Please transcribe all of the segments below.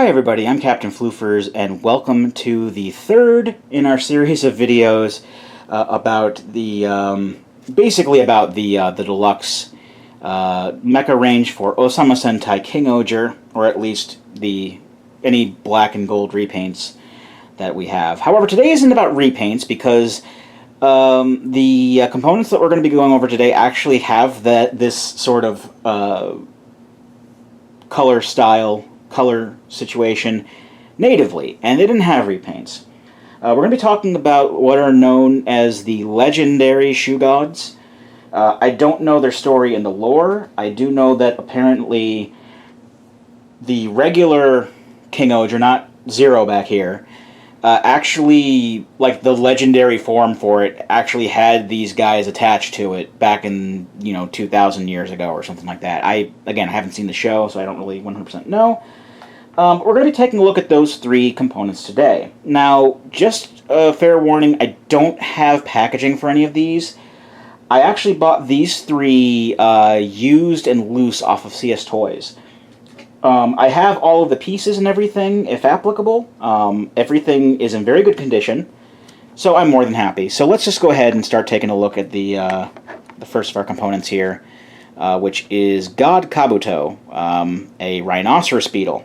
Hi everybody, I'm Captain Floofers, and welcome to the third in our series of videos about the, basically about the deluxe mecha range for Osama Sentai King-Ohger, or at least any black and gold repaints that we have. However, today isn't about repaints because the components that we're going to be going over today actually have this sort of color situation natively, and they didn't have repaints. We're going to be talking about what are known as the legendary Shugods. I don't know their story in the lore. I do know that apparently the regular King-Ohger, not Zero back here, actually, like, the legendary form for it actually had these guys attached to it back in, 2,000 years ago or something like that. I haven't seen the show, so I don't really 100% know. We're going to be taking a look at those three components today. Now, just a fair warning, I don't have packaging for any of these. I actually bought these three used and loose off of CS Toys. I have all of the pieces and everything, if applicable. Everything is in very good condition, so I'm more than happy. So let's just go ahead and start taking a look at the first of our components here, which is God Kabuto, a rhinoceros beetle.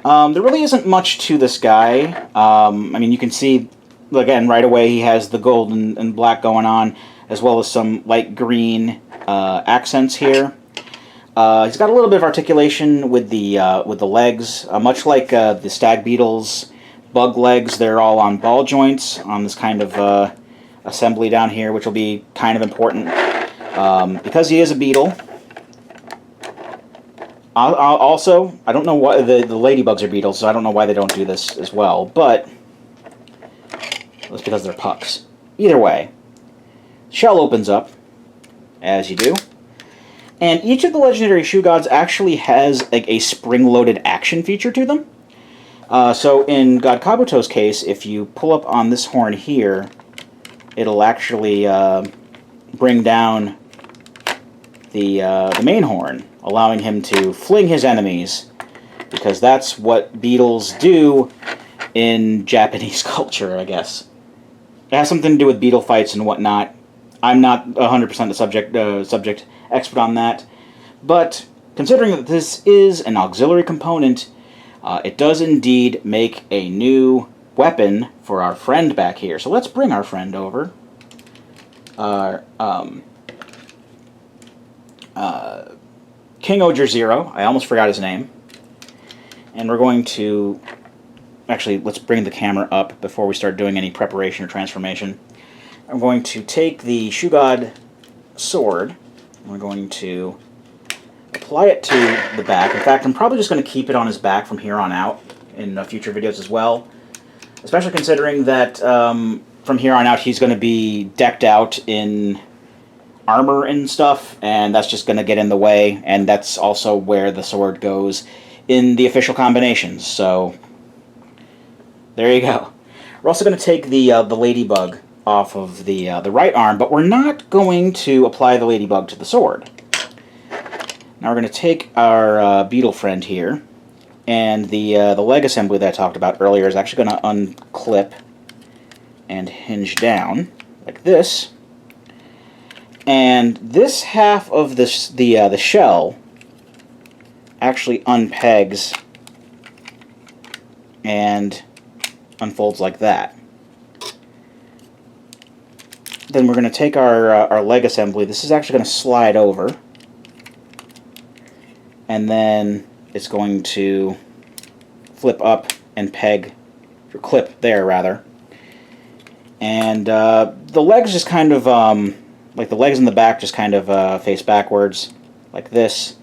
There really isn't much to this guy. I mean, you can see, again, right away he has the gold and black going on, as well as some light green accents here. He's got a little bit of articulation with the legs, much like the stag beetle's bug legs. They're all on ball joints on this kind of assembly down here, which will be kind of important because he is a beetle. Also, I don't know why the ladybugs are beetles, so I don't know why they don't do this as well, but that's because they're pucks. Either way, shell opens up, as you do, and each of the legendary Shugods actually has like a spring-loaded action feature to them. So in God Kabuto's case, if you pull up on this horn here, it'll actually bring down the main horn, allowing him to fling his enemies, because that's what beetles do in Japanese culture, I guess. It has something to do with beetle fights and whatnot. I'm not 100% the subject expert on that, but considering that this is an auxiliary component, it does indeed make a new weapon for our friend back here. So let's bring our friend over. King-Ohger Zero. I almost forgot his name. And we're going to... Actually, let's bring the camera up before we start doing any preparation or transformation. I'm going to take the Shugod sword. And we're going to apply it to the back. In fact, I'm probably just going to keep it on his back from here on out in future videos as well. Especially considering that from here on out he's going to be decked out in armor and stuff, and that's just going to get in the way, and that's also where the sword goes in the official combinations, so there you go. We're also going to take the ladybug off of the right arm, but we're not going to apply the ladybug to the sword. Now we're going to take our beetle friend here, and the leg assembly that I talked about earlier is actually going to unclip and hinge down like this. And this half of the shell actually unpegs and unfolds like that. Then we're going to take our leg assembly. This is actually going to slide over, and then it's going to flip up and peg, or clip there rather. And the legs just kind of like the legs in the back just kind of face backwards, like this.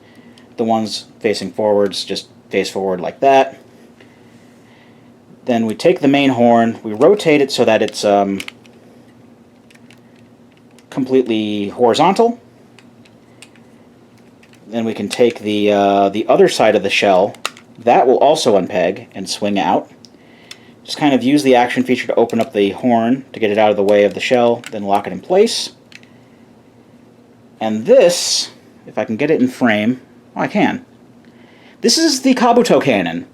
The ones facing forwards just face forward like that. Then we take the main horn, we rotate it so that it's completely horizontal. Then we can take the other side of the shell. That will also unpeg and swing out. Just kind of use the action feature to open up the horn to get it out of the way of the shell, then lock it in place. And this, if I can get it in frame, oh, I can. This is the Kabuto cannon.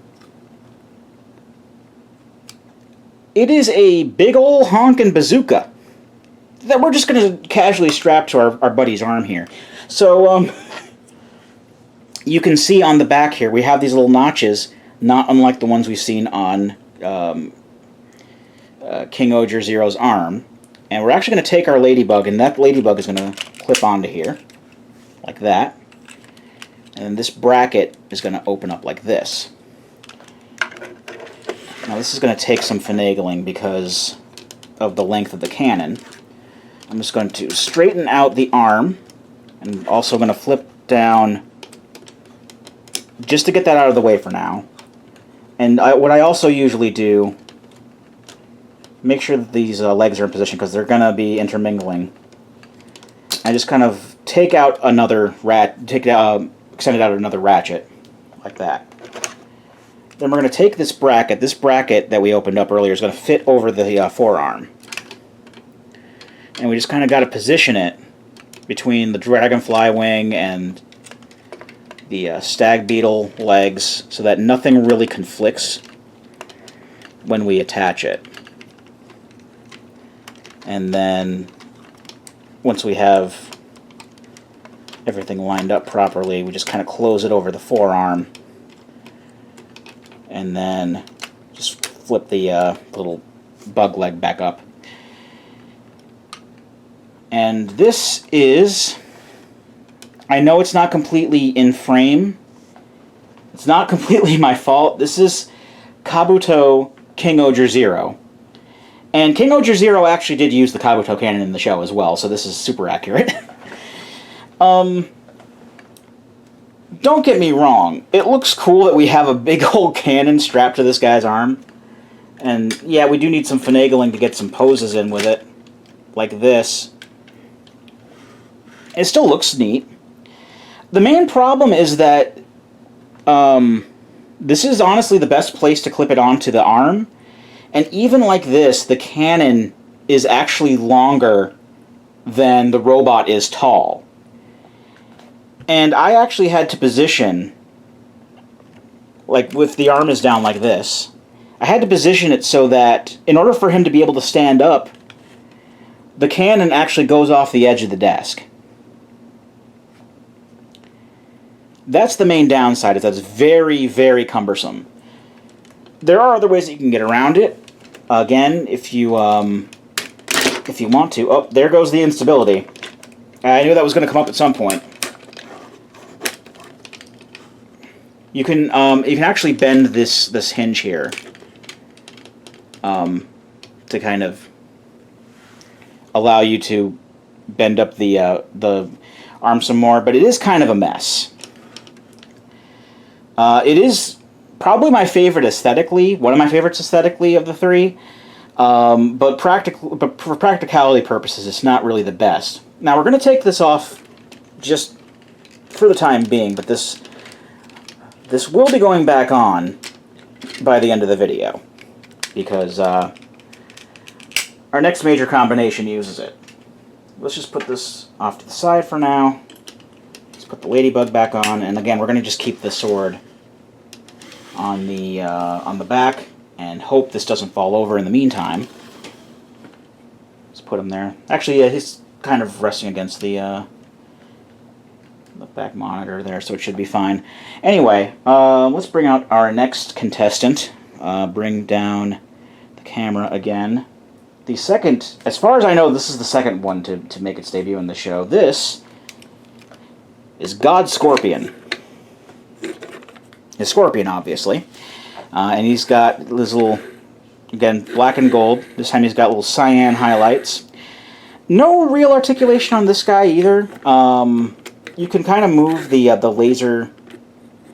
It is a big ol' honkin' bazooka that we're just going to casually strap to our buddy's arm here. So, you can see on the back here, we have these little notches, not unlike the ones we've seen on King-Ohger Zero's arm. And we're actually going to take our ladybug, and that ladybug is going to clip onto here, like that. And this bracket is going to open up like this. Now this is going to take some finagling because of the length of the cannon. I'm just going to straighten out the arm, and also going to flip down just to get that out of the way for now. And what I also usually do, make sure that these legs are in position because they're going to be intermingling. I just kind of take out another extend it out another ratchet, like that. Then we're going to take this bracket. This bracket that we opened up earlier is going to fit over the forearm. And we just kind of got to position it between the dragonfly wing and the stag beetle legs so that nothing really conflicts when we attach it. And then once we have everything lined up properly, we just kind of close it over the forearm. And then just flip the little bug leg back up. And this is, I know it's not completely in frame. It's not completely my fault. This is Kabuto King-Ohger Zero. And King-Ohger Zero actually did use the Kabuto cannon in the show as well, so this is super accurate. Don't get me wrong, it looks cool that we have a big old cannon strapped to this guy's arm. And yeah, we do need some finagling to get some poses in with it, like this. It still looks neat. The main problem is that this is honestly the best place to clip it onto the arm. And even like this, the cannon is actually longer than the robot is tall. And I actually had to position, like with the arm is down like this, I had to position it so that in order for him to be able to stand up, the cannon actually goes off the edge of the desk. That's the main downside, is that's very, very cumbersome. There are other ways that you can get around it. Again, if you want to. Oh, there goes the instability. I knew that was going to come up at some point. You can actually bend this hinge here to kind of allow you to bend up the arm some more, but it is kind of a mess. It is probably my favorite aesthetically, one of my favorites aesthetically of the three, but for practicality purposes, it's not really the best. Now we're going to take this off just for the time being, but this will be going back on by the end of the video, because our next major combination uses it. Let's just put this off to the side for now. Let's put the ladybug back on, and again, we're going to just keep the sword on the back and hope this doesn't fall over in the meantime. Let's put him there. Actually, he's kind of resting against the back monitor there, so it should be fine. Anyway, let's bring out our next contestant. Bring down the camera again. The second, as far as I know, this is the second one to make its debut in the show. This is God Scorpion. It's Scorpion, obviously. And he's got this little, again, black and gold. This time he's got little cyan highlights. No real articulation on this guy either. You can kind of move the laser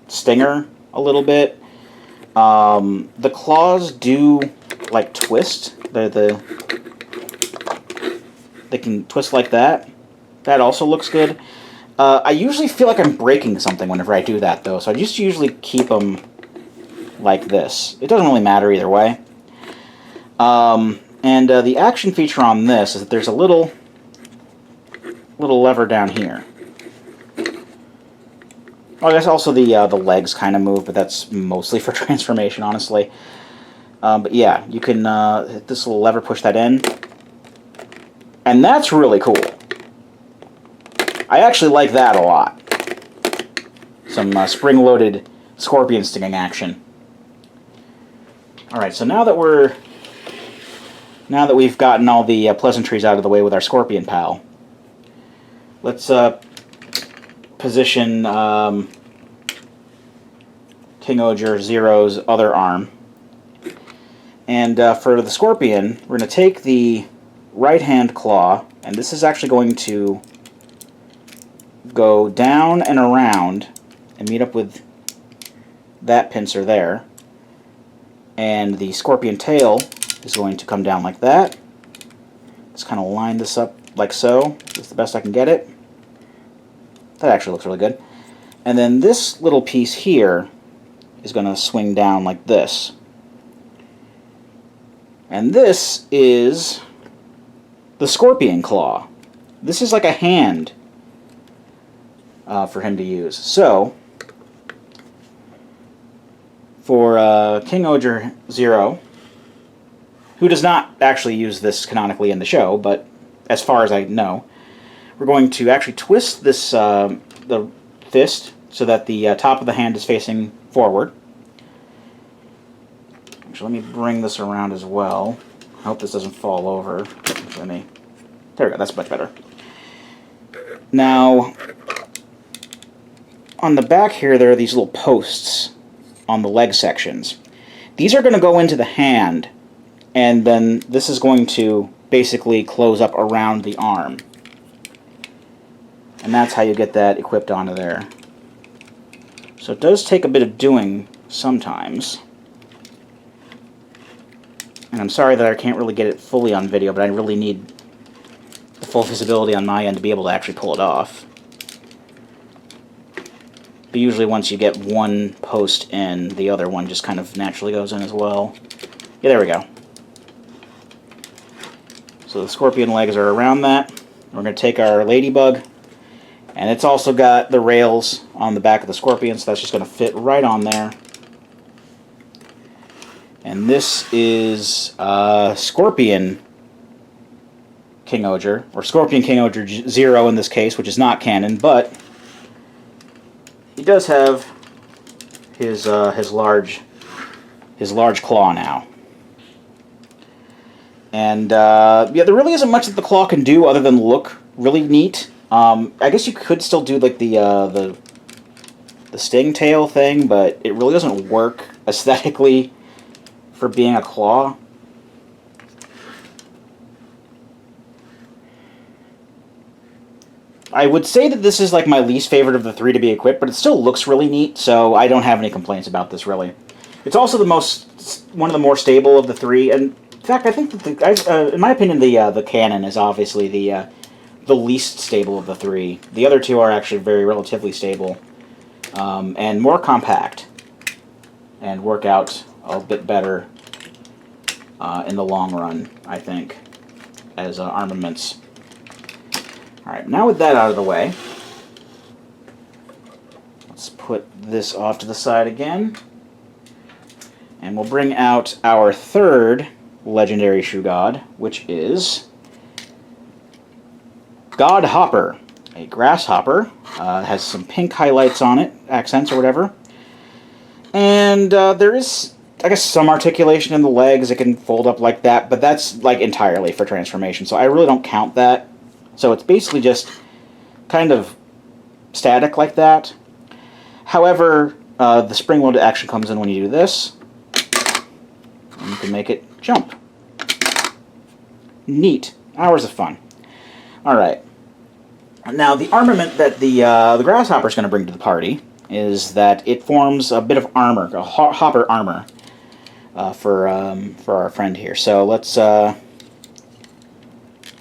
stinger a little bit. The claws do like twist. They can twist like that. That also looks good. I usually feel like I'm breaking something whenever I do that, though, so I just usually keep them like this. It doesn't really matter either way. And the action feature on this is that there's a little lever down here. Well, I guess also the legs kind of move, but that's mostly for transformation, honestly. But yeah, you can hit this little lever, push that in. And that's really cool. I actually like that a lot. Some spring-loaded scorpion stinging action. Alright, so now that we've gotten all the pleasantries out of the way with our scorpion pal, let's position King-Ohger Zero's other arm. And for the scorpion, we're going to take the right-hand claw, and this is actually going to go down and around and meet up with that pincer there. And the scorpion tail is going to come down like that. Just kind of line this up like so. That's the best I can get it. That actually looks really good. And then this little piece here is going to swing down like this. And this is the scorpion claw. This is like a hand for him to use. So, for King-Ohger Zero, who does not actually use this canonically in the show, but as far as I know, we're going to actually twist this the fist so that the top of the hand is facing forward. Actually, let me bring this around as well. I hope this doesn't fall over. There we go, that's much better. Now, on the back here, there are these little posts on the leg sections. These are going to go into the hand, and then this is going to basically close up around the arm. And that's how you get that equipped onto there. So it does take a bit of doing sometimes. And I'm sorry that I can't really get it fully on video, but I really need the full visibility on my end to be able to actually pull it off. But usually once you get one post in, the other one just kind of naturally goes in as well. Yeah, there we go. So the scorpion legs are around that. We're going to take our ladybug, and it's also got the rails on the back of the scorpion, so that's just going to fit right on there. And this is Scorpion King-Ohger, or Scorpion King-Ohger Zero in this case, which is not canon, but he does have his large claw now. And yeah, there really isn't much that the claw can do other than look really neat. I guess you could still do like the sting tail thing, but it really doesn't work aesthetically for being a claw. I would say that this is like my least favorite of the three to be equipped, but it still looks really neat, so I don't have any complaints about this, really. It's also one of the more stable of the three, and in fact, I think that in my opinion, the cannon is obviously the least stable of the three. The other two are actually very relatively stable, and more compact, and work out a bit better in the long run, I think, as armaments. Alright, now with that out of the way, let's put this off to the side again, and we'll bring out our third legendary Shugod, which is God Hopper, a grasshopper. Has some pink highlights on it, accents or whatever. And there is, I guess, some articulation in the legs. It can fold up like that, but that's like entirely for transformation, so I really don't count that. So it's basically just kind of static like that. However, the spring-loaded action comes in when you do this, and you can make it jump. Neat. Hours of fun. Alright. Now, the armament that the grasshopper is going to bring to the party is that it forms a bit of armor, a hopper armor, for our friend here. So let's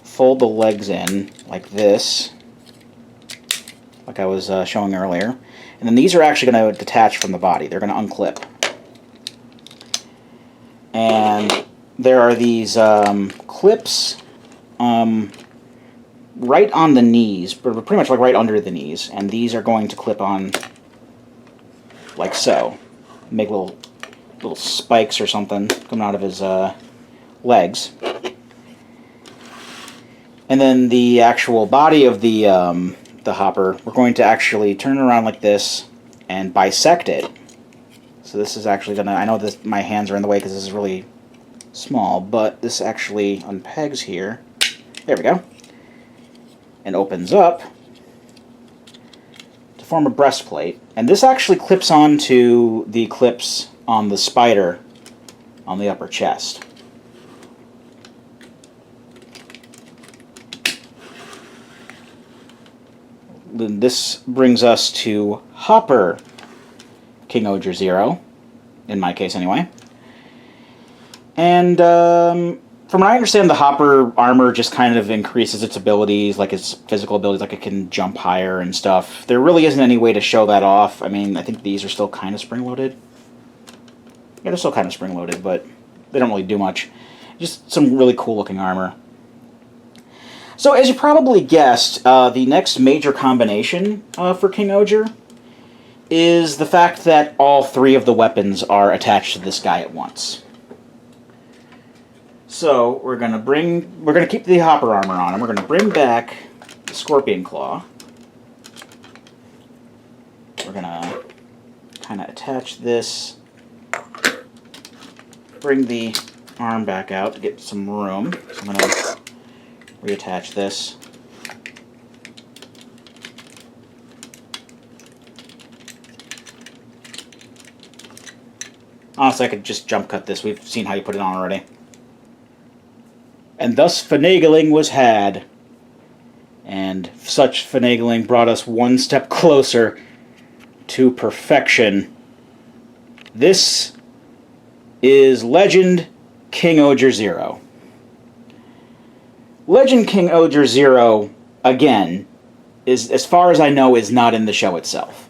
fold the legs in like this, like I was showing earlier. And then these are actually going to detach from the body. They're going to unclip. And there are these clips right on the knees, pretty much like right under the knees, and these are going to clip on like so. Make little spikes or something coming out of his legs. And then the actual body of the hopper, we're going to actually turn it around like this and bisect it. So this is actually gonna, I know this, my hands are in the way because this is really small, but this actually unpegs here. There we go. And opens up to form a breastplate. And this actually clips onto the clips on the spider on the upper chest. Then this brings us to Hopper King-Ohger 0, in my case anyway. And from what I understand, the Hopper armor just kind of increases its abilities, like its physical abilities, like it can jump higher and stuff. There really isn't any way to show that off. I mean, I think these are still kind of spring-loaded. Yeah, they're still kind of spring-loaded, but they don't really do much. Just some really cool-looking armor. So, as you probably guessed, the next major combination for King-Ohger is the fact that all three of the weapons are attached to this guy at once. So, we're gonna keep the Hopper armor on, and we're gonna bring back the Scorpion Claw. We're gonna kind of attach this, bring the arm back out to get some room. So I'm gonna reattach this. Honestly, I could just jump cut this. We've seen how you put it on already. And thus finagling was had. And such finagling brought us one step closer to perfection. This is Legend King-Ohger 0. Legend King-Ohger 0, again, is, as far as I know, is not in the show itself.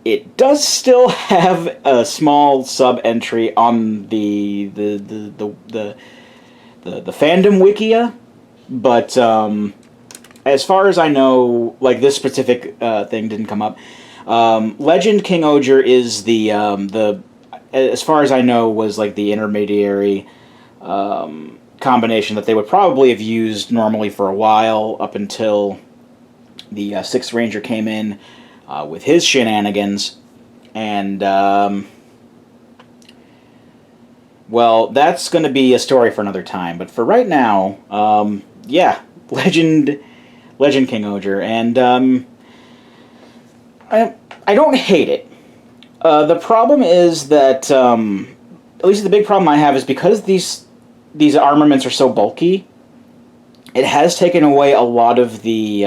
It does still have a small sub-entry on the fandom wikia, but as far as I know, like, this specific thing didn't come up. Legend King-Ohger is the as far as I know, was like the intermediary combination that they would probably have used normally for a while, up until the 6th Ranger came in with his shenanigans. And, well, that's going to be a story for another time. But for right now, yeah, Legend King-Ohger. And I don't hate it. The problem is that, at least the big problem I have is because these armaments are so bulky, it has taken away a lot of the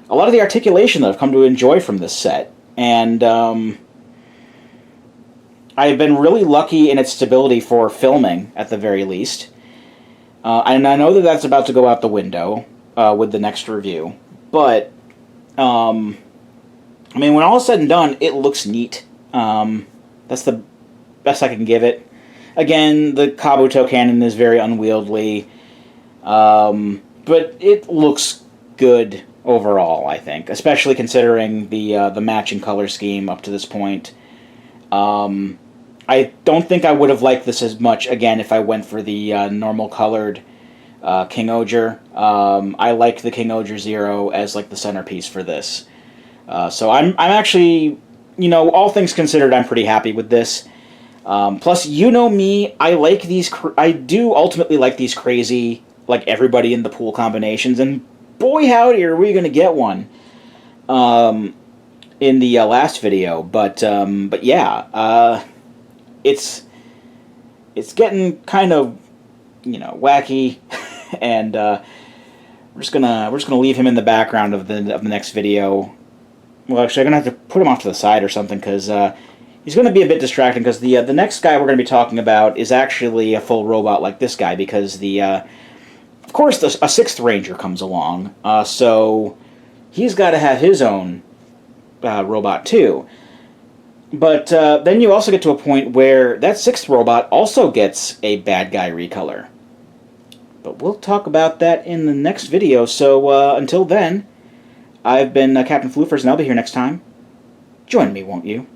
articulation that I've come to enjoy from this set. And I've been really lucky in its stability for filming, at the very least. And I know that that's about to go out the window with the next review. But, I mean, when all is said and done, it looks neat. That's the best I can give it. Again, the Kabuto cannon is very unwieldy, but it looks good overall, I think, especially considering the matching color scheme up to this point. I don't think I would have liked this as much, again, if I went for the normal colored King-Ohger. I like the King-Ohger 0 as like the centerpiece for this. So I'm actually, you know, all things considered, I'm pretty happy with this. Plus, you know me, I like these. I do ultimately like these crazy, like everybody in the pool combinations, and boy howdy, are we gonna get one in the last video. But yeah, it's getting kind of, you know, wacky, and we're just gonna leave him in the background of the next video. Well, actually, I'm going to have to put him off to the side or something, because he's going to be a bit distracting, because the next guy we're going to be talking about is actually a full robot like this guy, because of course, a 6th Ranger comes along, so he's got to have his own robot, too. But then you also get to a point where that 6th robot also gets a bad guy recolor. But we'll talk about that in the next video, so until then, I've been Captain Floofers, and I'll be here next time. Join me, won't you?